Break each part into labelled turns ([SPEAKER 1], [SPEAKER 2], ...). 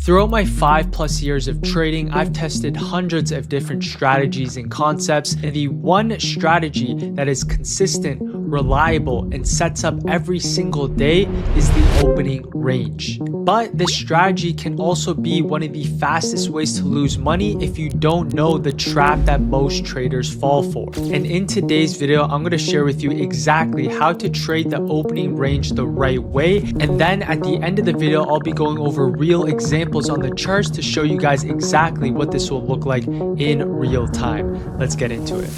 [SPEAKER 1] Throughout my 5+ years of trading, I've tested hundreds of different strategies and concepts, and the one strategy that is consistent, reliable, and sets up every single day is the opening range. But this strategy can also be one of the fastest ways to lose money if you don't know the trap that most traders fall for. And in today's video, I'm going to share with you exactly how to trade the opening range the right way. And then at the end of the video, I'll be going over real examples on the charts to show you guys exactly what this will look like in real time. Let's get into it.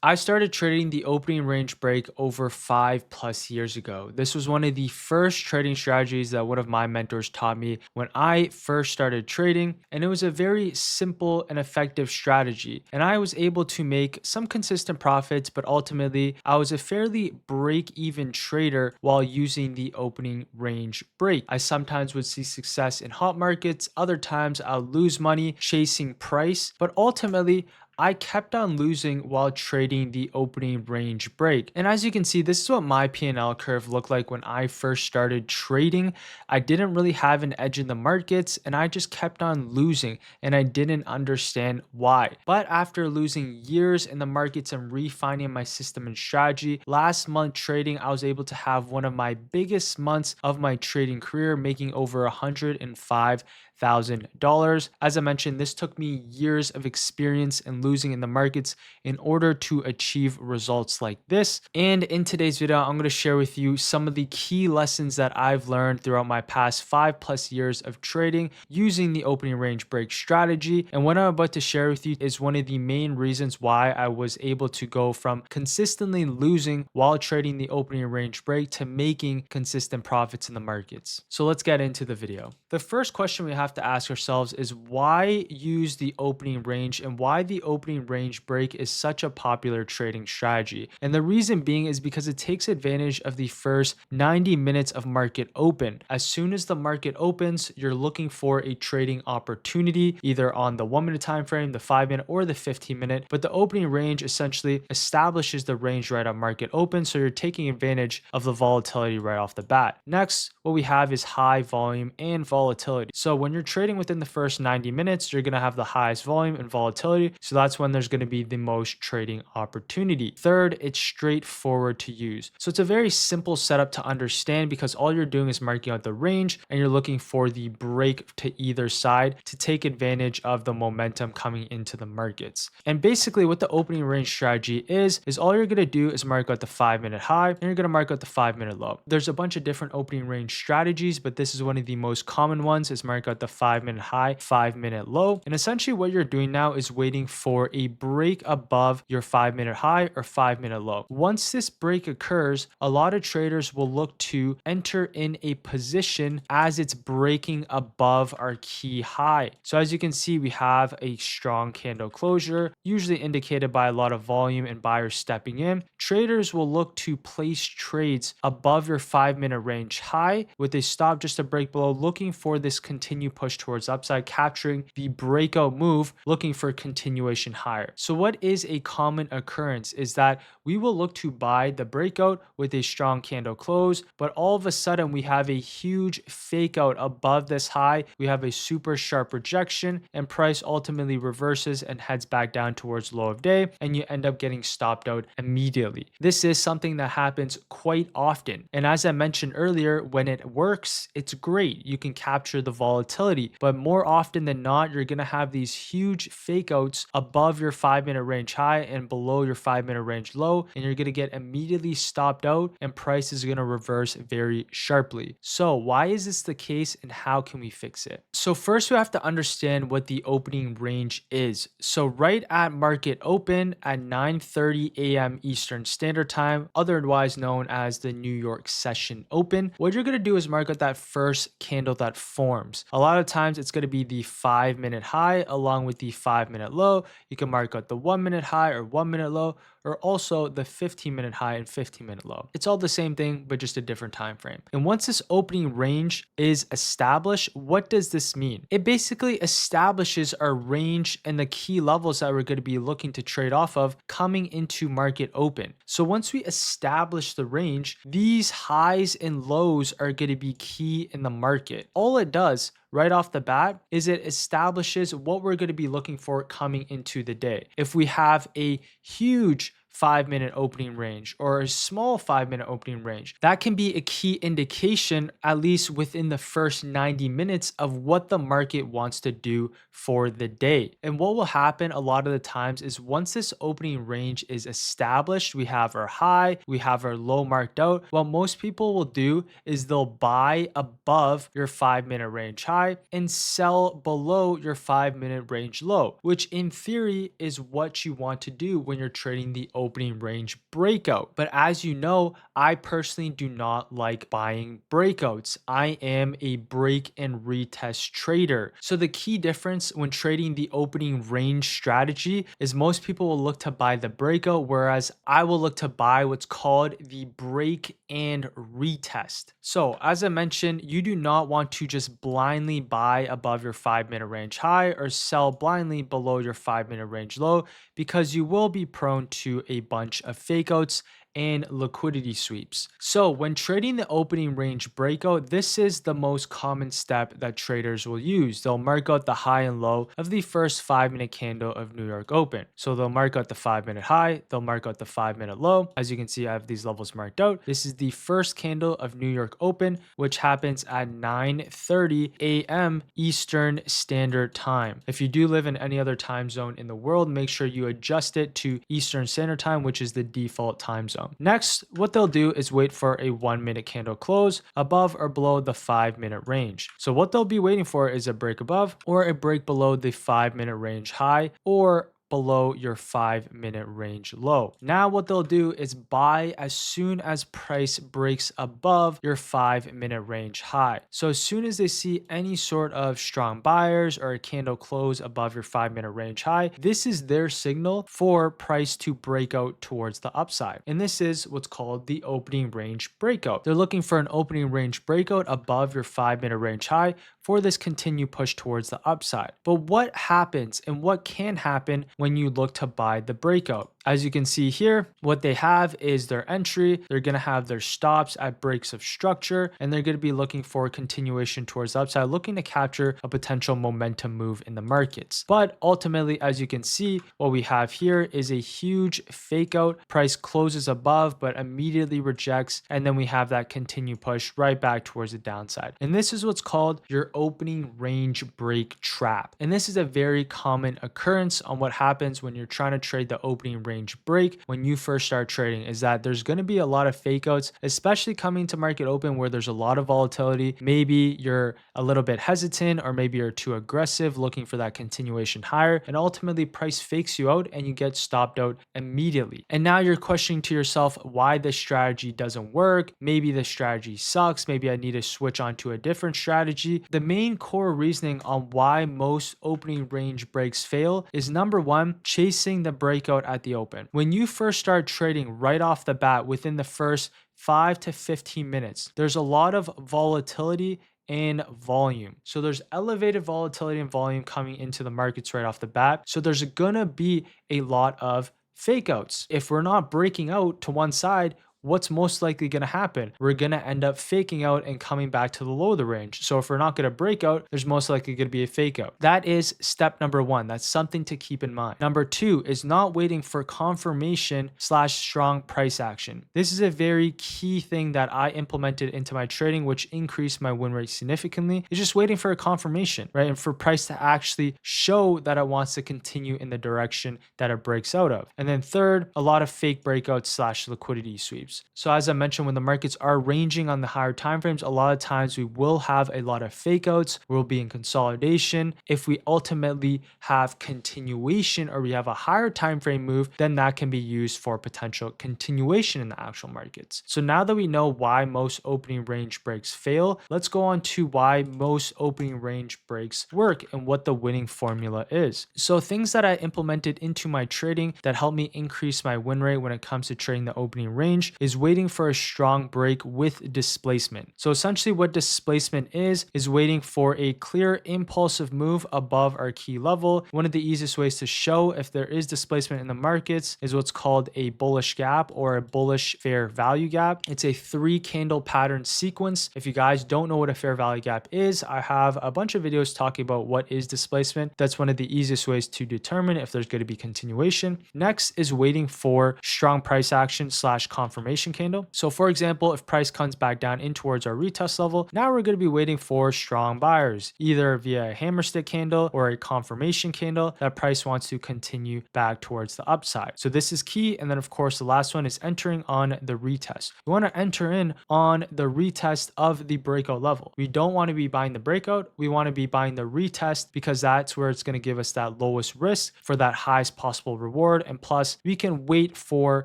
[SPEAKER 1] I started trading the opening range break over 5+ years ago. This was one of the first trading strategies that one of my mentors taught me when I first started trading, and it was a very simple and effective strategy. And I was able to make some consistent profits, but ultimately I was a fairly break-even trader while using the opening range break. I sometimes would see success in hot markets, other times I'll lose money chasing price, but ultimately I kept on losing while trading the opening range break. And as you can see, this is what my P&L curve looked like when I first started trading. I didn't really have an edge in the markets and I just kept on losing and I didn't understand why. But after losing years in the markets and refining my system and strategy, last month trading, I was able to have one of my biggest months of my trading career, making over $105,000. As I mentioned, this took me years of experience and losing in the markets in order to achieve results like this. And in today's video, I'm going to share with you some of the key lessons that I've learned throughout my past 5+ years of trading using the opening range break strategy. And what I'm about to share with you is one of the main reasons why I was able to go from consistently losing while trading the opening range break to making consistent profits in the markets. So let's get into the video. The first question we have to ask ourselves is why use the opening range and why the opening range break is such a popular trading strategy. And the reason being is because it takes advantage of the first 90 minutes of market open. As soon as the market opens, you're looking for a trading opportunity either on the 1-minute time frame, the 5-minute, or the 15-minute. But the opening range essentially establishes the range right on market open, so you're taking advantage of the volatility right off the bat. Next, what we have is high volume and volatility. So when you're trading within the first 90 minutes, you're going to have the highest volume and volatility. So that's when there's going to be the most trading opportunity. Third, it's straightforward to use. So it's a very simple setup to understand because all you're doing is marking out the range and you're looking for the break to either side to take advantage of the momentum coming into the markets. And basically what the opening range strategy is all you're going to do is mark out the 5-minute high and you're going to mark out the 5-minute low. There's a bunch of different opening range strategies, but this is one of the most common ones is mark out the 5-minute high, 5-minute low. And essentially what you're doing now is waiting for a break above your 5-minute high or 5-minute low. Once this break occurs, a lot of traders will look to enter in a position as it's breaking above our key high. So as you can see, we have a strong candle closure, usually indicated by a lot of volume and buyers stepping in. Traders will look to place trades above your 5-minute range high with a stop just a break below, looking for this continued push towards upside, capturing the breakout move, looking for continuation higher. So what is a common occurrence is that we will look to buy the breakout with a strong candle close, but all of a sudden we have a huge fake out above this high. We have a super sharp rejection and price ultimately reverses and heads back down towards low of day, and you end up getting stopped out immediately. This is something that happens quite often. And as I mentioned earlier, when it works, it's great. You can capture the volatility, but more often than not, you're going to have these huge fake outs above your 5-minute range high and below your 5-minute range low, and you're going to get immediately stopped out and price is going to reverse very sharply. So why is this the case and how can we fix it? So first we have to understand what the opening range is. So right at market open at 9:30 a.m. Eastern Standard Time, otherwise known as the New York session open, what you're going to do is mark out that first candle that forms. A lot of times it's going to be the 5-minute high along with the 5-minute low. You can mark out the 1-minute high or 1-minute low, or also the 15-minute high and 15-minute low. It's all the same thing, but just a different time frame. And once this opening range is established, what does this mean? It basically establishes our range and the key levels that we're going to be looking to trade off of coming into market open. So once we establish the range, these highs and lows are going to be key in the market. All it does right off the bat is it establishes what we're going to be looking for coming into the day. If we have a huge 5-minute opening range or a small 5-minute opening range, that can be a key indication, at least within the first 90 minutes, of what the market wants to do for the day. And what will happen a lot of the times is once this opening range is established, we have our high, we have our low marked out. What most people will do is they'll buy above your 5-minute range high and sell below your 5-minute range low, which in theory is what you want to do when you're trading the opening range breakout. But as you know, I personally do not like buying breakouts. I am a break and retest trader. So the key difference when trading the opening range strategy is most people will look to buy the breakout, whereas I will look to buy what's called the break and retest. So as I mentioned, you do not want to just blindly buy above your 5-minute range high or sell blindly below your 5-minute range low, because you will be prone to a bunch of fake outs and liquidity sweeps. So when trading the opening range breakout, this is the most common step that traders will use. They'll mark out the high and low of the first 5-minute candle of New York Open. So they'll mark out the 5-minute high, they'll mark out the 5-minute low. As you can see, I have these levels marked out. This is the first candle of New York Open, which happens at 9:30 a.m. Eastern Standard Time. If you do live in any other time zone in the world, make sure you adjust it to Eastern Standard Time, which is the default time zone. Next, what they'll do is wait for a 1-minute candle close above or below the 5-minute range. So what they'll be waiting for is a break above or a break below the 5-minute range high, or below your 5-minute range low. Now what they'll do is buy as soon as price breaks above your 5-minute range high. So as soon as they see any sort of strong buyers or a candle close above your 5-minute range high, this is their signal for price to break out towards the upside. And this is what's called the opening range breakout. They're looking for an opening range breakout above your 5-minute range high for this continued push towards the upside. But what happens and what can happen when you look to buy the breakout? As you can see here, what they have is their entry. They're going to have their stops at breaks of structure, and they're going to be looking for a continuation towards the upside, looking to capture a potential momentum move in the markets. But ultimately, as you can see, what we have here is a huge fake out. Price closes above, but immediately rejects. And then we have that continued push right back towards the downside. And this is what's called your opening range break trap. And this is a very common occurrence on what happens when you're trying to trade the opening range break when you first start trading, is that there's going to be a lot of fake outs, especially coming to market open where there's a lot of volatility. Maybe you're a little bit hesitant, or maybe you're too aggressive looking for that continuation higher, and ultimately price fakes you out and you get stopped out immediately. And now you're questioning to yourself why this strategy doesn't work. Maybe the strategy sucks. Maybe I need to switch on to a different strategy. The main core reasoning on why most opening range breaks fail is, number one, chasing the breakout at the open. When you first start trading right off the bat, within the first 5 to 15 minutes, there's a lot of volatility and volume. So there's elevated volatility and volume coming into the markets right off the bat. So there's gonna be a lot of fake outs. If we're not breaking out to one side, what's most likely going to happen? We're going to end up faking out and coming back to the low of the range. So if we're not going to break out, there's most likely going to be a fake out. That is step number one. That's something to keep in mind. Number two is not waiting for confirmation / strong price action. This is a very key thing that I implemented into my trading, which increased my win rate significantly. It's just waiting for a confirmation, right? And for price to actually show that it wants to continue in the direction that it breaks out of. And then third, a lot of fake breakouts / liquidity sweeps. moves. So as I mentioned, when the markets are ranging on the higher time frames, a lot of times we will have a lot of fake outs. We'll be in consolidation. If we ultimately have continuation or we have a higher time frame move, then that can be used for potential continuation in the actual markets. So now that we know why most opening range breaks fail, let's go on to why most opening range breaks work and what the winning formula is. So things that I implemented into my trading that help me increase my win rate when it comes to trading the opening range is waiting for a strong break with displacement. So essentially what displacement is waiting for a clear impulsive move above our key level. One of the easiest ways to show if there is displacement in the markets is what's called a bullish gap or a bullish fair value gap. It's a 3 candle pattern sequence. If you guys don't know what a fair value gap is, I have a bunch of videos talking about what is displacement. That's one of the easiest ways to determine if there's going to be continuation. Next is waiting for strong price action / confirmation candle. So for example, if price comes back down in towards our retest level, now we're going to be waiting for strong buyers, either via a hammer stick candle or a confirmation candle that price wants to continue back towards the upside. So this is key. And then of course, the last one is entering on the retest. We want to enter in on the retest of the breakout level. We don't want to be buying the breakout. We want to be buying the retest because that's where it's going to give us that lowest risk for that highest possible reward. And plus we can wait for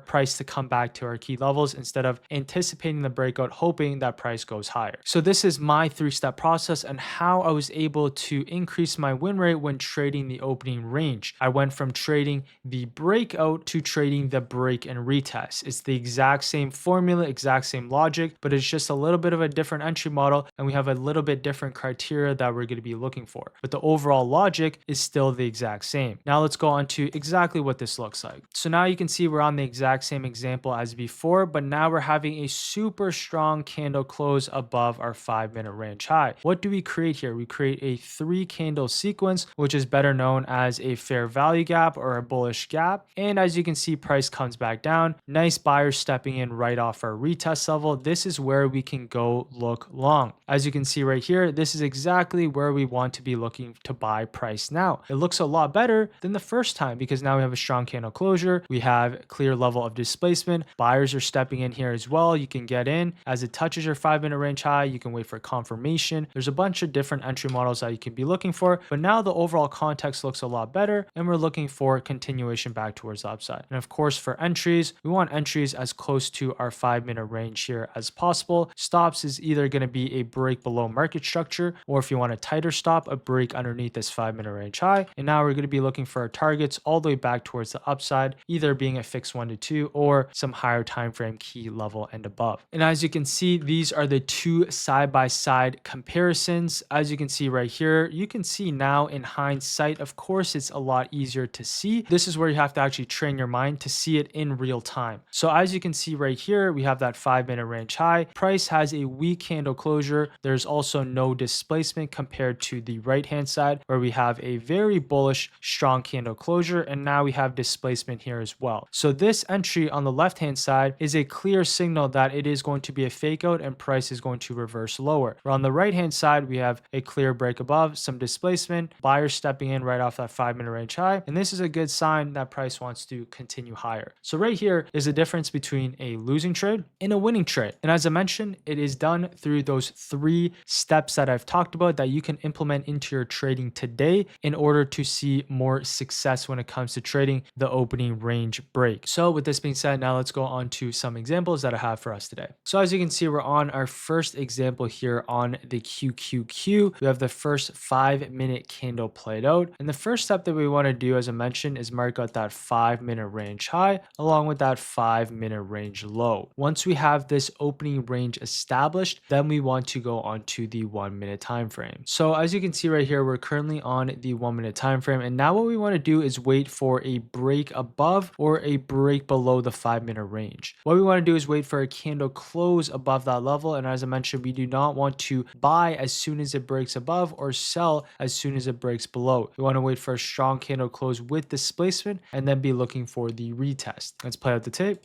[SPEAKER 1] price to come back to our key levels instead of anticipating the breakout, hoping that price goes higher. So this is my 3-step process and how I was able to increase my win rate when trading the opening range. I went from trading the breakout to trading the break and retest. It's the exact same formula, exact same logic, but it's just a little bit of a different entry model and we have a little bit different criteria that we're going to be looking for. But the overall logic is still the exact same. Now let's go on to exactly what this looks like. So now you can see we're on the exact same example as before, but now we're having a super strong candle close above our 5-minute range high. What do we create here? We create a 3-candle sequence, which is better known as a fair value gap or a bullish gap. And as you can see, price comes back down. Nice buyers stepping in right off our retest level. This is where we can go look long. As you can see right here, this is exactly where we want to be looking to buy price now. It looks a lot better than the first time because now we have a strong candle closure. We have clear level of displacement. Buyers are stepping in here as well. You can get in as it touches your 5-minute range high. You can wait for confirmation. There's a bunch of different entry models that you can be looking for, but now the overall context looks a lot better and we're looking for continuation back towards the upside. And of course, for entries, we want entries as close to our 5-minute range here as possible. Stops is either going to be a break below market structure, or if you want a tighter stop, a break underneath this 5-minute range high. And now we're going to be looking for our targets all the way back towards the upside, either being a fixed 1 to 2 or some higher time frame key level and above. And as you can see, these are the 2 side-by-side comparisons. As you can see right here, you can see now in hindsight, of course, it's a lot easier to see. This is where you have to actually train your mind to see it in real time. So as you can see right here, we have that 5-minute range high. Price has a weak candle closure. There's also no displacement compared to the right-hand side where we have a very bullish, strong candle closure. And now we have displacement here as well. So this entry on the left-hand side is a clear signal that it is going to be a fake out and price is going to reverse lower. Where on the right-hand side, we have a clear break above, some displacement, buyers stepping in right off that 5-minute range high. And this is a good sign that price wants to continue higher. So right here is the difference between a losing trade and a winning trade. And as I mentioned, it is done through those 3 steps that I've talked about that you can implement into your trading today in order to see more success when it comes to trading the opening range break. So with this being said, now let's go on to some examples that I have for us today. So as you can see, we're on our first example here on the QQQ. We have the first 5-minute candle played out. And the first step that we want to do, as I mentioned, is mark out that 5-minute range high along with that 5-minute range low. Once we have this opening range established, then we want to go on to the 1-minute time frame. So as you can see right here, we're currently on the 1-minute time frame. And now what we want to do is wait for a break above or a break below the 5-minute range. What we want to do is wait for a candle close above that level. And as I mentioned, we do not want to buy as soon as it breaks above or sell as soon as it breaks below. We want to wait for a strong candle close with displacement and then be looking for the retest. Let's play out the tape.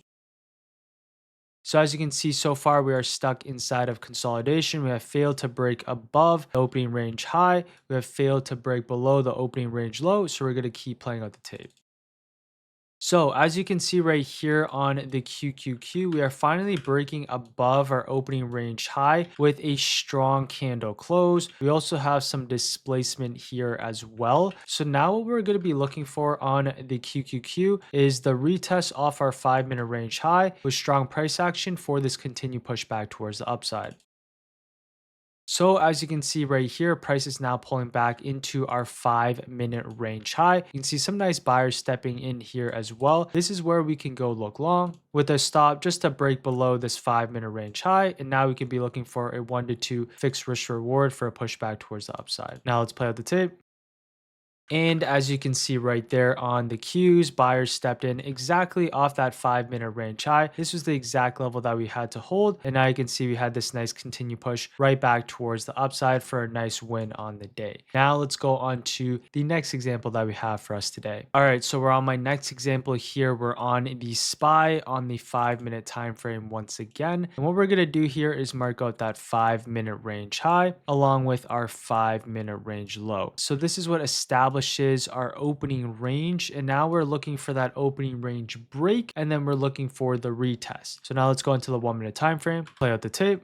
[SPEAKER 1] So as you can see so far, we are stuck inside of consolidation. We have failed to break above the opening range high. We have failed to break below the opening range low. So we're going to keep playing out the tape. So as you can see right here on the QQQ, we are finally breaking above our opening range high with a strong candle close. We also have some displacement here as well. So now what we're going to be looking for on the QQQ is the retest off our 5-minute range high with strong price action for this continued pushback towards the upside. So as you can see right here, price is now pulling back into our 5-minute range high. You can see some nice buyers stepping in here as well. This is where we can go look long with a stop just to break below this 5-minute range high. And now we can be looking for a 1 to 2 fixed risk reward for a pushback towards the upside. Now let's play out the tape. And as you can see right there on the cues, buyers stepped in exactly off that 5-minute range high. This was the exact level that we had to hold. And now you can see we had this nice continued push right back towards the upside for a nice win on the day. Now let's go on to the next example that we have for us today. All right, so we're on my next example here. We're on the SPY on the 5-minute time frame once again. And what we're going to do here is mark out that 5-minute range high along with our 5-minute range low. So this is what establishes our opening range, and now we're looking for that opening range break, and then we're looking for the retest. So now let's go into the 1-minute time frame, play out the tape.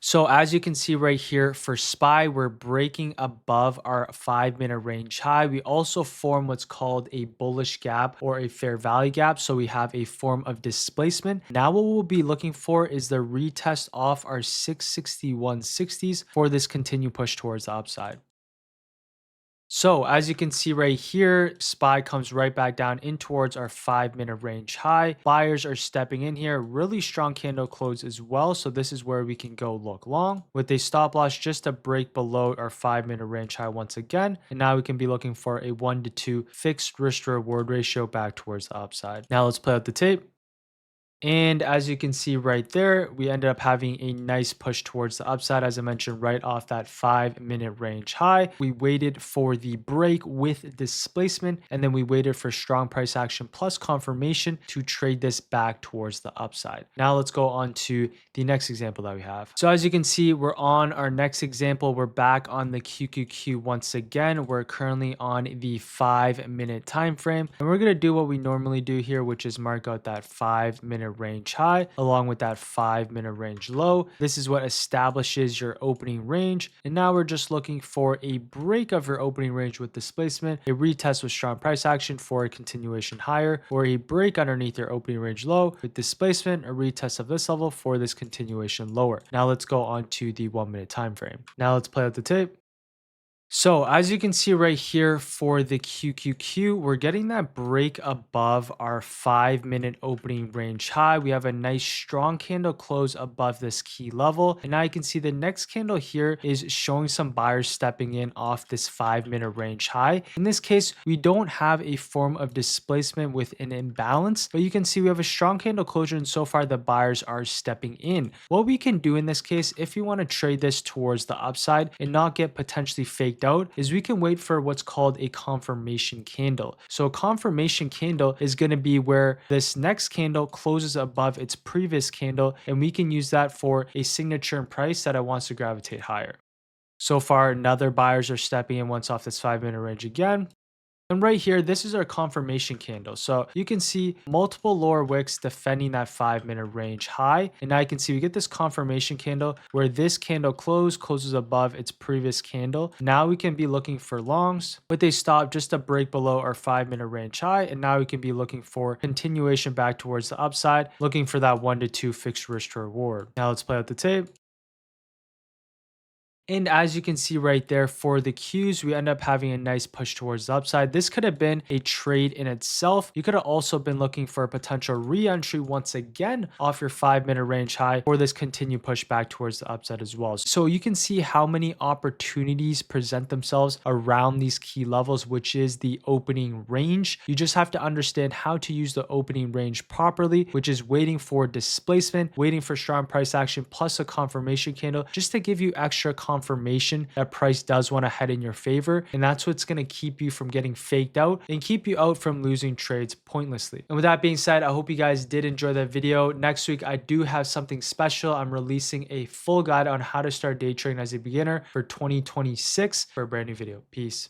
[SPEAKER 1] So as you can see right here for SPY, we're breaking above our 5-minute range high. We also form what's called a bullish gap or a fair value gap. So we have a form of displacement. Now what we'll be looking for is the retest off our 661.60s for this continued push towards the upside. So as you can see right here, SPY comes right back down in towards our 5-minute range high. Buyers are stepping in here, really strong candle close as well. So this is where we can go look long with a stop loss just to break below our 5-minute range high once again. And now we can be looking for a 1 to 2 fixed risk to reward ratio back towards the upside. Now let's play out the tape. And as you can see right there, we ended up having a nice push towards the upside, as I mentioned, right off that 5-minute range high. We waited for the break with displacement, and then we waited for strong price action plus confirmation to trade this back towards the upside. Now let's go on to the next example that we have. So as you can see, we're on our next example. We're back on the QQQ once again. We're currently on the 5-minute time frame, and we're going to do what we normally do here, which is mark out that 5-minute range high along with that 5-minute range low. This is what establishes your opening range, and now we're just looking for a break of your opening range with displacement, a retest with strong price action for a continuation higher, or a break underneath your opening range low with displacement, a retest of this level for this continuation lower. Now let's go on to the 1-minute time frame. Now let's play out the tape. So as you can see right here for the QQQ, we're getting that break above our 5-minute opening range high. We have a nice strong candle close above this key level. And now you can see the next candle here is showing some buyers stepping in off this 5-minute range high. In this case, we don't have a form of displacement with an imbalance, but you can see we have a strong candle closure, and so far the buyers are stepping in. What we can do in this case, if you want to trade this towards the upside and not get potentially faked out, is we can wait for what's called a confirmation candle. So a confirmation candle is going to be where this next candle closes above its previous candle, and we can use that for a signature in price that wants to gravitate higher. So far, another buyers are stepping in once off this 5-minute range again. And right here, this is our confirmation candle. So you can see multiple lower wicks defending that 5-minute range high. And now you can see we get this confirmation candle where this candle closes above its previous candle. Now we can be looking for longs with a stop just to break below our 5-minute range high. And now we can be looking for continuation back towards the upside, looking for that 1 to 2 fixed risk to reward. Now let's play out the tape. And as you can see right there for the cues, we end up having a nice push towards the upside. This could have been a trade in itself. You could have also been looking for a potential re-entry once again off your 5-minute range high for this continued push back towards the upside as well. So you can see how many opportunities present themselves around these key levels, which is the opening range. You just have to understand how to use the opening range properly, which is waiting for displacement, waiting for strong price action plus a confirmation candle just to give you extra confirmation that price does want to head in your favor. And that's what's going to keep you from getting faked out and keep you out from losing trades pointlessly. And with that being said, I hope you guys did enjoy that video. Next week, I do have something special. I'm releasing a full guide on how to start day trading as a beginner for 2026 for a brand new video. Peace.